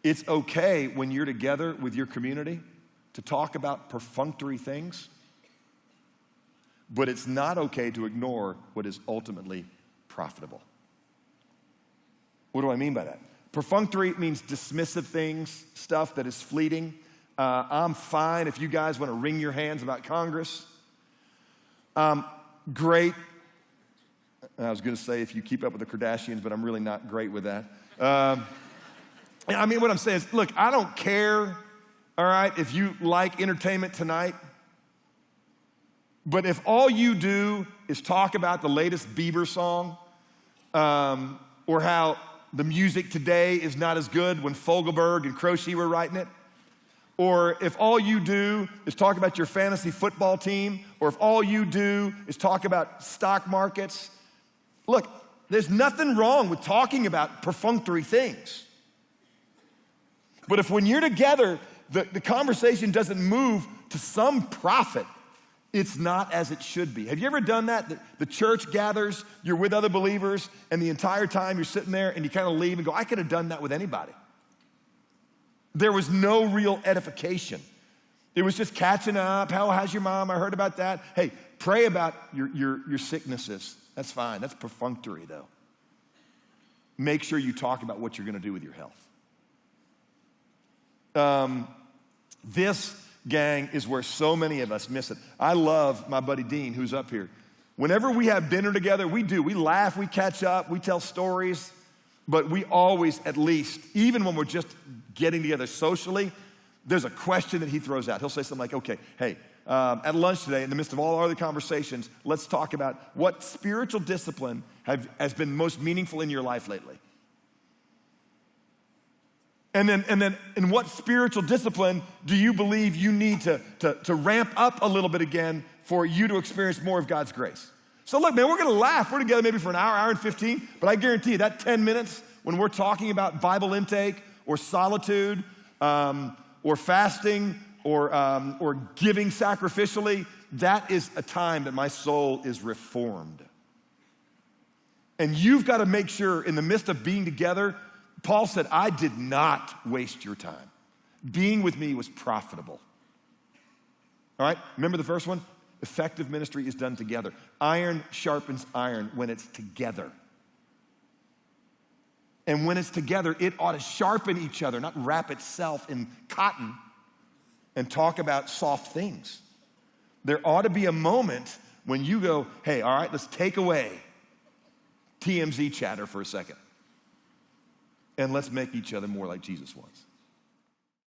It's okay when you're together with your community to talk about perfunctory things, but it's not okay to ignore what is ultimately profitable. What do I mean by that? Perfunctory means dismissive things, stuff that is fleeting. I'm fine if you guys want to wring your hands about Congress. Great. I was going to say if you keep up with the Kardashians, but I'm really not great with that. I mean, what I'm saying is, look, I don't care, all right, if you like Entertainment Tonight, but if all you do is talk about the latest Bieber song, or how the music today is not as good when Fogelberg and Croce were writing it, or if all you do is talk about your fantasy football team, or if all you do is talk about stock markets, look, there's nothing wrong with talking about perfunctory things. But if when you're together, the conversation doesn't move to some profit, it's not as it should be. Have you ever done that? The church gathers, you're with other believers, and the entire time you're sitting there and you kind of leave and go, I could have done that with anybody. There was no real edification. It was just catching up. How's your mom? I heard about that. Hey, pray about your sicknesses. That's fine. That's perfunctory, though. Make sure you talk about what you're going to do with your health. This, gang, is where so many of us miss it. I love my buddy Dean, who's up here. Whenever we have dinner together, we laugh, we catch up, we tell stories, but we always, at least, even when we're just getting together socially, there's a question that he throws out. He'll say something like, okay, hey, at lunch today, in the midst of all our other conversations, let's talk about what spiritual discipline has been most meaningful in your life lately. And then, in what spiritual discipline do you believe you need to ramp up a little bit again for you to experience more of God's grace? So look, man, we're gonna laugh. We're together maybe for an hour and 15, but I guarantee you that 10 minutes when we're talking about Bible intake or solitude or fasting or giving sacrificially, that is a time that my soul is reformed. And you've got to make sure in the midst of being together, Paul said, I did not waste your time. Being with me was profitable. All right, remember the first one? Effective ministry is done together. Iron sharpens iron when it's together. And when it's together, it ought to sharpen each other, not wrap itself in cotton and talk about soft things. There ought to be a moment when you go, hey, all right, let's take away TMZ chatter for a second. And let's make each other more like Jesus was.